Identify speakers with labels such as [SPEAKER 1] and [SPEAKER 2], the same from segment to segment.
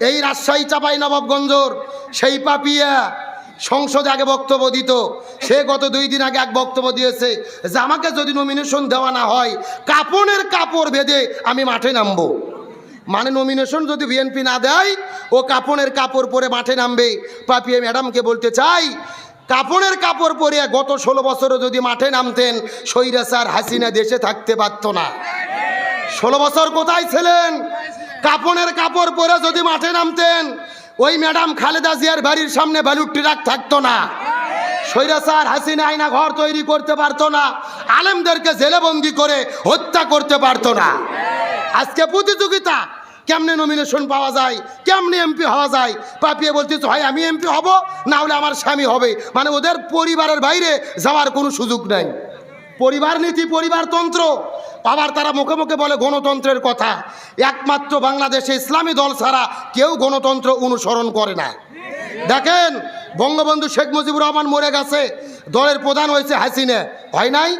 [SPEAKER 1] এই রাজশাহী চাঁপাইনবাবগঞ্জের সেই পাপিয়া সংসদে আগে বক্তব্য দিত, সে গত 2 দিন আগে এক বক্তব্য দিয়েছে যে আমাকে যদি নমিনেশন দেওয়া না হয় কাপড়ের কাপড় বেঁধে আমি মাঠে নামবো। মানে নমিনেশন যদি বিএনপি না দেয় ও কাপড়ের কাপড় পরে মাঠে নামবে। পাপিয়া ম্যাডামকে বলতে চাই, কাপড়ের কাপড় পরে গত 16 বছরও যদি মাঠে নামতেন স্বৈরাচার হাসিনা দেশে থাকতে পারত না। 16 বছর কোথায় ছিলেন? কাপড়ের কাপড় পরে যদি মাঠে নামতেন ওই ম্যাডাম খালেদা জিয়ার বাড়ির সামনে ব্যালট ট্রাক থাকতো না। স্বৈরাচার হাসিনা আয়না ঘর তৈরি করতে পারতো না, আলেমদেরকে জেলে বন্দি করে হত্যা করতে পারতো না। আজকে প্রতিযোগিতা কেমনে নমিনেশন পাওয়া যায়, কেমনে এমপি হওয়া যায়। পাপিয়ে বলতেছে হয় আমি এমপি হব, না হলে আমার স্বামী হবে। মানে ওদের পরিবারের বাইরে যাওয়ার কোনো সুযোগ নাই। পরিবার নীতি, পরিবারতন্ত্র। আবার তারা মুখে মুখে বলে গণতন্ত্রের কথা। একমাত্র বাংলাদেশে ইসলামী দল ছাড়া কেউ গণতন্ত্র অনুসরণ করে না। দেখেন, বঙ্গবন্ধু শেখ মুজিবুর রহমান মরে গেছে, দলের প্রধান হয়েছে হাসিনা, হয় নাই?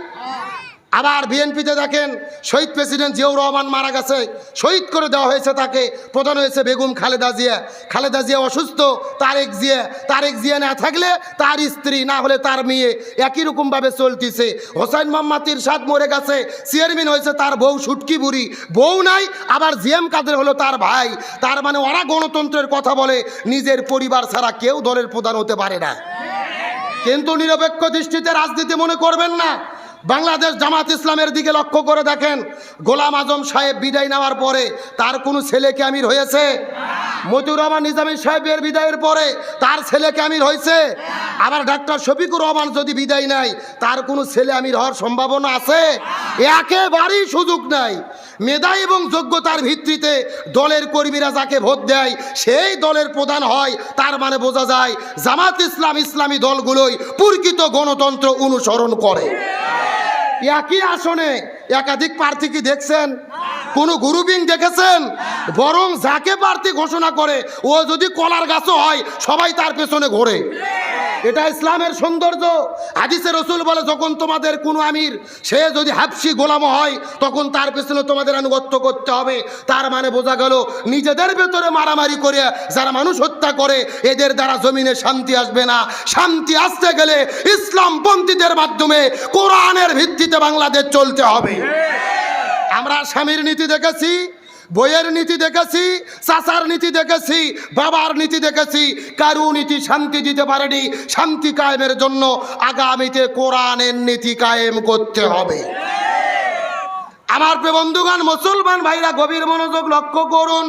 [SPEAKER 1] আবার বিএনপিতে দেখেন শহীদ প্রেসিডেন্ট জিয়াউর রহমান মারা গেছে, শহীদ করে দেওয়া হয়েছে, তাকে প্রধান হয়েছে বেগম খালেদা জিয়া। খালেদা জিয়া অসুস্থ, তারেক জিয়া না থাকলে তার স্ত্রী, না হলে তার মেয়ে, একই রকমভাবে চলতেছে। হোসেন মোহাম্মদ ইরশাদ মরে গেছে, চেয়ারম্যান হয়েছে তার বউ সুটকি বুড়ি, বউ নাই। আবার জিএম কাদের হলো তার ভাই। তার মানে ওরা গণতন্ত্রের কথা বলে, নিজের পরিবার ছাড়া কেউ দলের প্রধান হতে পারে না। কিন্তু নিরপেক্ষ দৃষ্টিতে রাজনীতি মনে করবেন না। বাংলাদেশ জামাত ইসলামের দিকে লক্ষ্য করে দেখেন, গোলাম আজম সাহেব বিদায় নেওয়ার পরে তার কোনো ছেলেকে আমির হয়েছে? মতিউর রহমান নিজামী সাহেবের বিদায়ের পরে তার ছেলেকে আমির হয়েছে? আবার ডাক্তার শফিকুর রহমান যদি বিদায় নেয় তার কোনো ছেলে আমির হওয়ার সম্ভাবনা আছে? একেবারেই সুযোগ নাই। মেধা এবং যোগ্যতার ভিত্তিতে দলের কর্মীরা যাকে ভোট দেয় সেই দলের প্রধান হয়। তার মানে বোঝা যায় জামাত ইসলাম, ইসলামী দলগুলোই প্রকৃত গণতন্ত্র অনুসরণ করে। একই আসনে একাধিক প্রার্থী কি দেখছেন? কোন গ্রুপিং দেখেছেন? বরং যাকে প্রার্থী ঘোষণা করে ও যদি কলার গাছও হয় সবাই তার পেছনে ঘোরে। এটা ইসলামের সৌন্দর্য। হাদিসে রসুল বলে, যখন তোমাদের কোনো আমির সে যদি হাবশি গোলাম হয় তখন তার পেছনে তোমাদের আনুগত্য করতে হবে। তার মানে বোঝা গেল নিজেদের ভেতরে মারামারি করে যারা মানুষ হত্যা করে এদের দ্বারা জমিনে শান্তি আসবে না। শান্তি আসতে গেলে ইসলামপন্থীদের মাধ্যমে কোরআনের ভিত্তিতে বাংলাদেশ চলতে হবে। আমরা স্বামীর নীতি দেখেছি, বইয়ের নীতি দেখেছি, চাচার নীতি দেখেছি, বাবার নীতি দেখেছি, কারু নীতি শান্তি দিতে পারেনি। শান্তি কায়েমের জন্য আগামীতে কোরআনের নীতি কায়েম করতে হবে। আমার প্রিয় বন্ধুগণ, মুসলমান ভাইরা গভীর মনোযোগ লক্ষ্য করুন।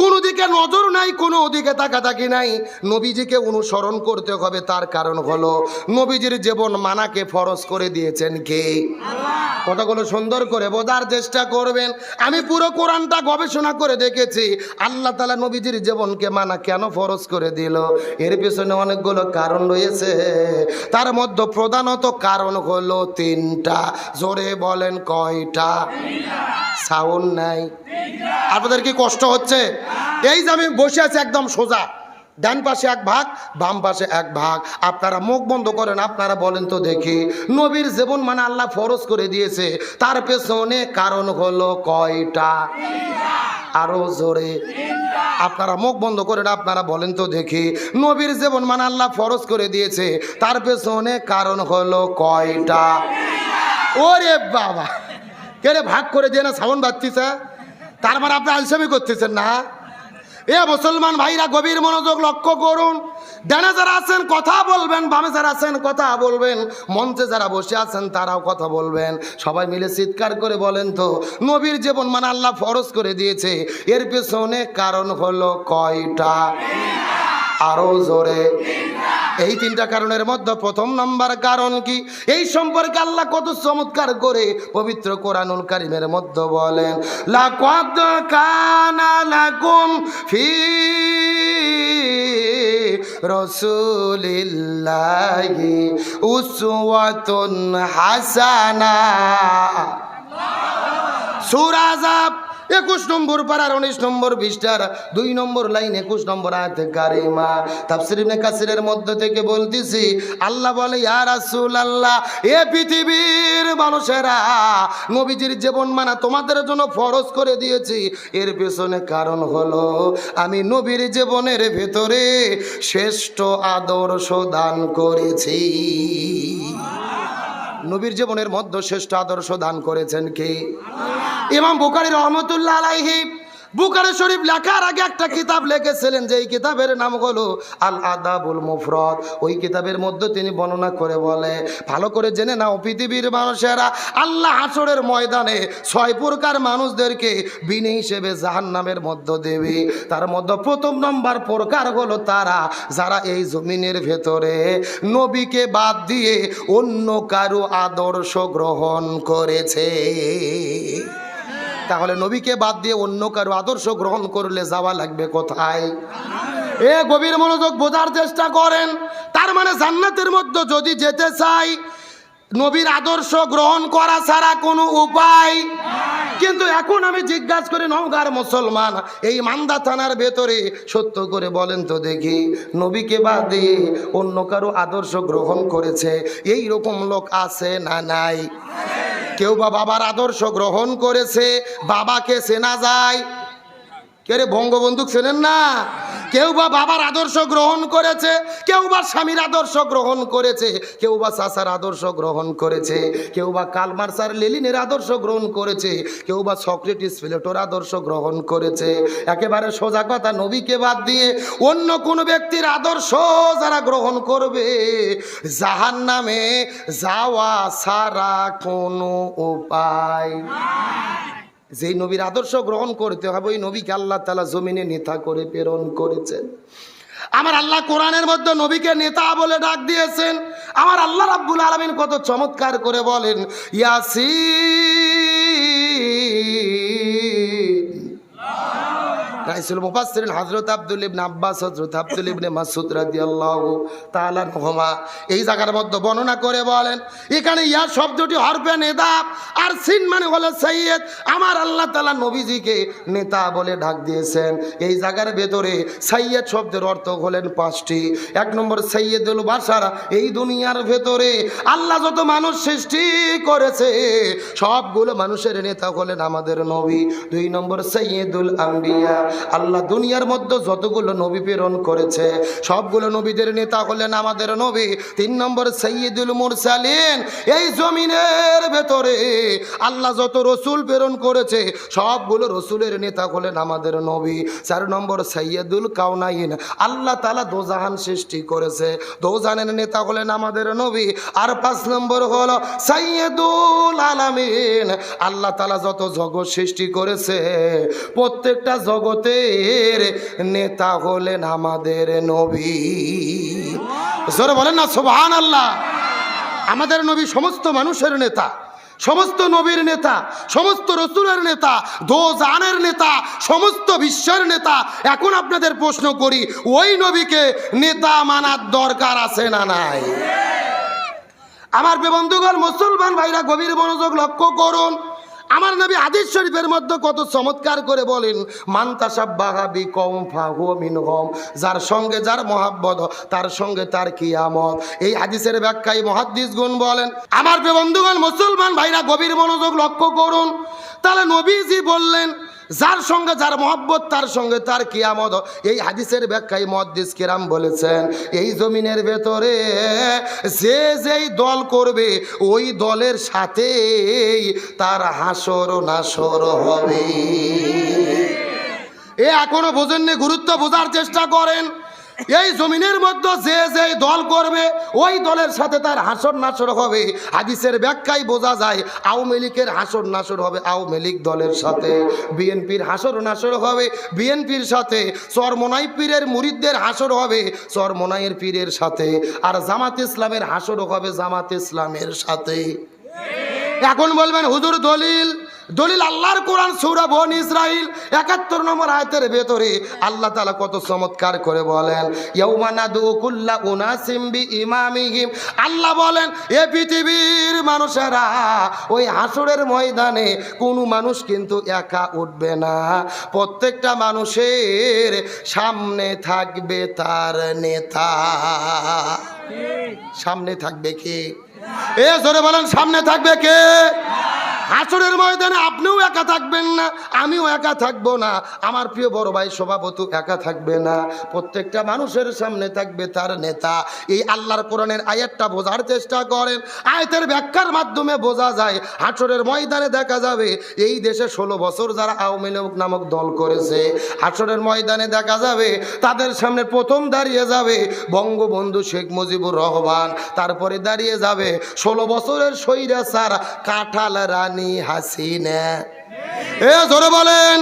[SPEAKER 1] কোনো দিকে নজর নাই, কোনো দিকে তাকাতাকি নাই। নবীজিকে অনুসরণ করতে হবে। তার কারণ হলো নবীজির জীবন মানাকে ফরজ করে দিয়েছেন কে? কথাগুলো সুন্দর করে বোঝার চেষ্টা করবেন। আমি পুরো কোরআনটা গবেষণা করে দেখেছি। আল্লাহ তাআলা নবীজির জীবনকে মানা কেন ফরজ করে দিল, এর পেছনে অনেকগুলো কারণ রয়েছে। তার মধ্যে প্রধানত কারণ হলো 3টা। জোরে বলেন কয়টা? সাউন্ড নাই। আপনাদের কি কষ্ট হচ্ছে? এই যে আমি বসে আছি একদম সোজা, ডান পাশে এক ভাগ, বাম পাশে এক ভাগ। আপনারা মুখ বন্ধ করেন, আপনারা বলেন তো দেখি, নবীর জীবন মানে আল্লাহ ফরজ করে দিয়েছে, তার পেছনে কারণ হলো কয়টা? আরো জোরে। আপনারা মুখ বন্ধ করেন, আপনারা বলেন তো দেখি, নবীর জীবন মানে আল্লাহ ফরজ করে দিয়েছে, তার পেছনে কারণ হলো কয়টা? ওরে বাবা, কে ভাগ করে দিয়ে না সাউন্ড বাজতেছে? তার মানে আপনি আলসামি করতেছেন না? এ মুসলমান ভাইরা গভীর মনোযোগ লক্ষ্য করুন। ডানে যারা আছেন কথা বলবেন, বামে যারা আছেন কথা বলবেন, মঞ্চে যারা বসে আছেন তারাও কথা বলবেন। সবাই মিলে চিৎকার করে বলেন তো, নবীর জীবন মানে আল্লাহ ফরজ করে দিয়েছে, এর পেছনে কারণ হলো কয়টা? আরো জোরে। এই 3টা কারণের মধ্যে প্রথম নাম্বার কারণ কি? এই সম্পর্কে আল্লাহ কত চমৎকার করে পবিত্র কোরআনুল কারীমের মধ্যে বলেন, লাকাদ কানা লাকুম ফি রাসূলিল্লাহি উসওয়াতুন হাসানাহ। সূরা আহজাব 21 নম্বর পারার 19 নম্বর পৃষ্ঠার 2 নম্বর লাইন 21 নম্বর আয়াতে কারিমা তাফসীর ইবনে কাসিরের মধ্য থেকে বলতেছি, আল্লাহ বলে ইয়া রাসূলুল্লাহ, এ পৃথিবীর মানুষেরা নবীজির জীবন মানা তোমাদের জন্য ফরজ করে দিয়েছি। এর পেছনে কারণ হলো আমি নবীর জীবনের ভেতরে শ্রেষ্ঠ আদর্শ দান করেছি। নবীর জীবনের মধ্যে শ্রেষ্ঠ আদর্শ দান করেছেন কে? ইমাম বুখারী রহমাতুল্লাহ আলাইহি বুখারী শরীফ লেখার আগে একটা কিতাব লিখেছিলেন, যে এই কিতাবের নাম হলো আল আদাবুল মুফরাদ। ওই কিতাবের মধ্যে তিনি বর্ণনা করে বলে, ভালো করে জেনে নাও পৃথিবীর মানুষেরা আল্লাহ হাসরের ময়দানে 6 প্রকার মানুষদেরকে বিনে হিসেবে জাহান্নামের মধ্যে দেবে। তার মধ্যে প্রথম নম্বর প্রকার হলো তারা যারা এই জমিনের ভেতরে নবীকে বাদ দিয়ে অন্য কারো আদর্শ গ্রহণ করেছে। তাহলে নবীকে বাদ দিয়ে অন্য কারো আদর্শ গ্রহণ করলে যাওয়া লাগবে কোথায়? এ গভীর মনোযোগ বোঝার চেষ্টা করেন। তার মানে জান্নাতের মধ্যে যদি যেতে চাই নবীর আদর্শ গ্রহণ করা ছাড়া কোনো উপায়। কিন্তু এখন আমি জিজ্ঞাসা করি নওগাঁর মুসলমান, এই মান্দা থানার ভেতরে সত্য করে বলেন তো দেখি, নবীকে বাদ দিয়ে অন্য কারো আদর্শ গ্রহণ করেছে এই রকম লোক আছে না নাই? কেউ বা বাবার আদর্শ গ্রহণ করেছে, বাবাকে চেনা যায়। কে রে, বঙ্গবন্ধু চেনেন না? কেউ বা বাবার আদর্শ গ্রহণ করেছে, কেউ বা স্বামীর আদর্শ গ্রহণ করেছে, কেউ বা চাচার আদর্শ গ্রহণ করেছে, কেউ বা কার্ল মার্কস আর লেনিনের আদর্শ গ্রহণ করেছে, কেউ বা সক্রেটিস প্লেটোর আদর্শ গ্রহণ করেছে। একেবারে সোজা কথা, নবীকে বাদ দিয়ে অন্য কোনো ব্যক্তির আদর্শ যারা গ্রহণ করবে জাহান্নামে যাওয়া ছাড়া কোনো উপায়। যেই নবীর আদর্শ গ্রহণ করতে হবে ওই নবীকে আল্লাহ তাআলা জমিনে নেতা করে প্রেরণ করেছেন। আমার আল্লাহ কোরআনের মধ্যে নবীকে নেতা বলে ডাক দিয়েছেন। আমার আল্লাহ রাব্বুল আলামিন কত চমৎকার করে বলেন, ইয়াসিন। রাইসুল মুফাসসিরিন হযরত আব্দুল ইবনে আব্বাস, হযরত আব্দুল ইবনে মাসউদ রাদিয়াল্লাহু তাআলা আনহুমা এই জায়গার মধ্যে বর্ণনা করে বলেন, এখানে ইয়া শব্দটি হরফে নেদা আর সিন মানে হলো সাইয়্যিদ। আমার আল্লাহ তাআলা নবীজিকে নেতা বলে ডাক দিয়েছেন। এই জায়গার ভেতরে সাইয়্যিদ শব্দের অর্থ হলেন 5টি। 1 নম্বর সাইয়্যিদুল বাশার, এই দুনিয়ার ভেতরে আল্লাহ যত মানুষ সৃষ্টি করেছে সবগুলো মানুষের নেতা হলেন আমাদের নবী। 2 নম্বর সাইয়্যিদুল আম্বিয়া, আল্লাহ দুনিয়ার মধ্যে যতগুলো নবী প্রেরণ করেছে সবগুলো নবীদের নেতা হলেন আমাদের নবী। 3 নম্বর সাইয়্যিদুল মুরসালিন, এই জমিনের ভেতরে আল্লাহ যত রসুল প্রেরণ করেছে সবগুলো রসুলের নেতা হলেন আমাদের নবী। 4 নম্বর সাইয়্যিদুল কাউনাইন, আল্লাহ তাআলা দোজাহান সৃষ্টি করেছে, দোজাহানের নেতা হলেন আমাদের নবী। আর 5 নম্বর হলো সাইয়্যিদুল আলামিন, আল্লাহ তাআলা যত জগৎ সৃষ্টি করেছে প্রত্যেকটা জগতের নেতা হলেন আমাদের নবী। জোরে বলেন না সুবহানাল্লাহ। আমাদের নবী সমস্ত মানুষের নেতা, সমস্ত নবীর নেতা, সমস্ত রসুলের নেতা, দোজানের নেতা, সমস্ত বিশ্বের নেতা। এখন আপনাদের প্রশ্ন করি, ওই নবীকে নেতা মানার দরকার আছে না নাই? আমার বন্ধুগণ মুসলমান ভাইরা গভীর মনোযোগ লক্ষ্য করুন। আমার নবী হাদিস শরীফের মধ্যে কত চমৎকার করে বলেন, মান তাশাব্বাহা বিকওম ফাহুয়া মিনহুম, যার সঙ্গে যার মহব্বত তার সঙ্গে তার কিয়ামত। এই হাদিসের ব্যাখ্যায় মুহাদ্দিসগণ বলেন, আমার বন্ধুগণ মুসলমান ভাইরা গভীর মনোযোগ লক্ষ্য করুন। তাহলে নবীজি বললেন যার সঙ্গে যার মহব্বত তার সঙ্গে তার কিয়ামত। এই হাদিসের ব্যাখ্যায় মুহাদ্দিস কিরাম বলেছেন, এই জমিনের ভেতরে যে যেই দল করবে ওই দলের সাথেই তার হাসর নাসর হবে। এ এখনো বোঝেননি, গুরুত্ব বোঝার চেষ্টা করেন। এই জমিনের মধ্যে যে যে দল করবে ওই দলের সাথে তার হাসর নাসর হবে। হাদিসের ব্যাখ্যায় বোঝা যায় আওয়ামী লীগের হাসর নাসর হবে আওয়ামী লীগ দলের সাথে, বিএনপির হাসর নাসর হবে বিএনপির সাথে, চরমোনাই পীরের মুরিদদের হাসর হবে চরমোনাইয়ের পীরের সাথে, আর জামাত ইসলামের হাসর হবে জামাত ইসলামের সাথে। এখন বলবেন হুজুর দলিল, দলিল আল্লাহর কোরআন সূরা বনী ইসরাইল ৭১ নম্বর আয়াতের ভেতরে আল্লাহ তাআলা কত চমৎকার করে বলেন, ইয়াউমা নাদু কুল্লা উনাসিম বিইমামিহিম। আল্লাহ বলেন, এ পৃথিবীর মানুষেরা, ওই হাসরের ময়দানে কোনো মানুষ কিন্তু একা উঠবে না। প্রত্যেকটা মানুষের সামনে থাকবে তার নেতা। সামনে থাকবে কে? এ জোরে বলেন, সামনে থাকবে কে? হাসরের ময়দানে আপনিও একা থাকবেন না, আমিও একা থাকবো না, আমার প্রিয় বড় ভাই সভাপতি একা থাকবে না। প্রত্যেকটা মানুষের সামনে থাকবে তার নেতা। এই আল্লাহর কোরআনের আয়াতটা বোঝার চেষ্টা করেন। আয়াতের ব্যাখ্যার মাধ্যমে বোঝা যায়, হাসরের ময়দানে দেখা যাবে এই দেশে 16 বছর যারা আওয়ামী লীগ নামক দল করেছে, হাসরের ময়দানে দেখা যাবে তাদের সামনে প্রথম দাঁড়িয়ে যাবে বঙ্গবন্ধু শেখ মুজিবুর রহমান, তারপরে দাঁড়িয়ে যাবে 16 বছরের স্বৈরাচার কাঁঠাল রানী হাসিনা। এ জোরে বলেন।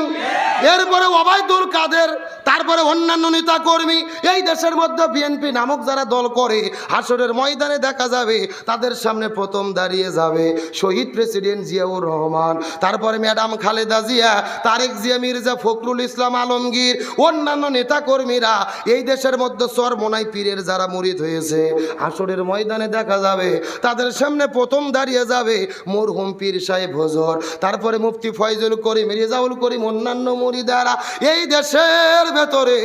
[SPEAKER 1] এরপরে ওবায়দুল কাদের, তারপরে অন্যান্য নেতা কর্মী, এই দেশের মধ্যে বিএনপি নামক যারা দল করে, হাসরের ময়দানে দেখা যাবে তাদের সামনে প্রথম দাঁড়িয়ে যাবে শহীদ প্রেসিডেন্ট জিয়াউর রহমান, তারপরে ম্যাডাম খালেদা জিয়া, তারেক জিয়া, মির্জা ফখরুল ইসলাম আলমগীর, অন্যান্য নেতা কর্মীরা। এই দেশের মধ্যে চরমোনাই পীরের যারা মুরিদ হয়েছে, হাসরের ময়দানে দেখা যাবে তাদের সামনে প্রথম দাঁড়িয়ে যাবে মরহুম পীর সাহেব হুজুর, তারপরে মুফতি ফয়জুল করিম, রেজাউল করিম, অন্যান্য মুরিদারা। এই দেশের ভেতরে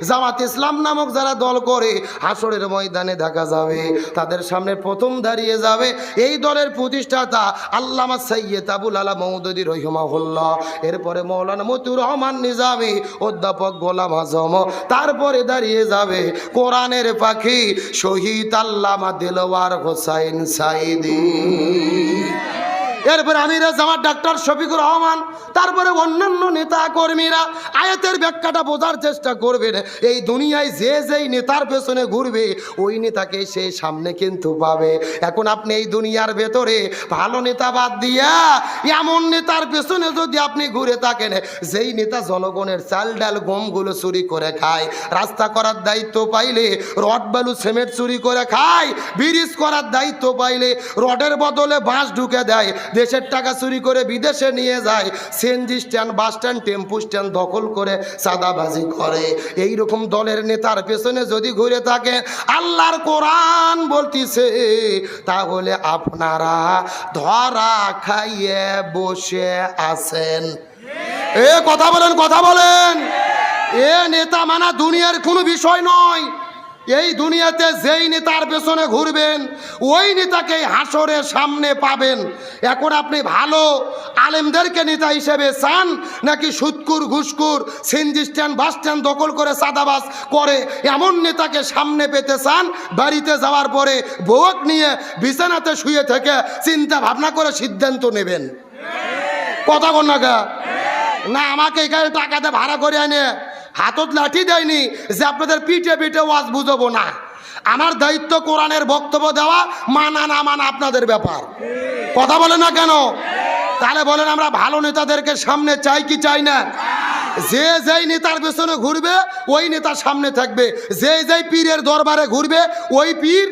[SPEAKER 1] জামাত ইসলাম নামক যারা দল করে, হাসরের ময়দানে দেখা যাবে তাদের সামনে প্রথম দাঁড়িয়ে যাবে এই দলের প্রতিষ্ঠাতা আল্লামা সৈয়দ আবুল আলা মওদুদী রহিমাহুল্লাহ, এরপরে মৌলানা মতিউর রহমান নিজামী, অধ্যাপক গোলাম আজম, তারপরে দাঁড়িয়ে যাবে কোরআনের পাখি শহীদ আল্লামা দিলওয়ার হোসাইন সাইদি, এরপরে আমির জামাত ডাক্তার শফিকুর রহমান, তারপরে অন্যান্য নেতা কর্মীরা। আয়াতের ব্যাখ্যাটা বোঝার চেষ্টা করবেন। এই দুনিয়ায় যে যেই নেতার পেছনে ঘুরবে, ওই নেতাকে সেই সামনে কিন্তু পাবে। এখন আপনি এই দুনিয়ার ভেতরে ভালো নেতা বাদ দিয়া এমন নেতার পেছনে যদি আপনি ঘুরে থাকেন, যেই নেতা জনগণের চাল ডাল গমগুলো চুরি করে খায়, রাস্তা করার দায়িত্ব পাইলে রড বালু সিমেন্ট চুরি করে খায়, ব্রিজ করার দায়িত্ব পাইলে রডের বদলে বাঁশ ঢুকে দেয়, দেশের টাকা চুরি করে বিদেশে নিয়ে যায়, সিএনজি স্ট্যান্ড, বাস স্ট্যান্ড, টেম্পু স্ট্যান্ড দখল করে চাঁদাবাজি করে, এই রকম দলের নেতার পেছনে যদি ঘুরে থাকে, আল্লাহর কোরআন বলতিছে তাহলে আপনারা ধরা খাইয়ে বসে আছেন। এ কথা বলেন, কথা বলেন। এ নেতা মানা দুনিয়ার কোনো বিষয় নয়। এই দুনিয়াতে যেই নেতার পেছনে ঘুরবেন, ওই নেতাকে হাসরের সামনে পাবেন। এখন আপনি ভালো আলেমদেরকে নেতা হিসেবে চান, নাকি সুদকুর, ঘুষকুর, সিএনজি স্ট্যান্ড, বাস স্ট্যান্ড দখল করে চাঁদাবাজ করে এমন নেতাকে সামনে পেতে চান? বাড়িতে যাওয়ার পরে বউক নিয়ে বিছানাতে শুয়ে থেকে চিন্তা ভাবনা করে সিদ্ধান্ত নেবেন। কথা বল না, আমাকে এখানে টাকাতে ভাড়া করে আনে হাতত লাঠি দেয়নি যে আপনাদের পিঠে পিঠে ওয়াজ বুঝবো না। আমার দায়িত্ব কোরআনের বক্তব্য দেওয়া, মানা না মানা আপনাদের ব্যাপার। কথা বলে না কেন? তাহলে বলেন, আমরা ভালো নেতাদেরকে সামনে চাই কি চাই না? যে যেই নেতার পেছনে ঘুরবে, ওই নেতার সামনে থাকবে। যে যেই পীরের দরবারে ঘুরবে, ওই পীর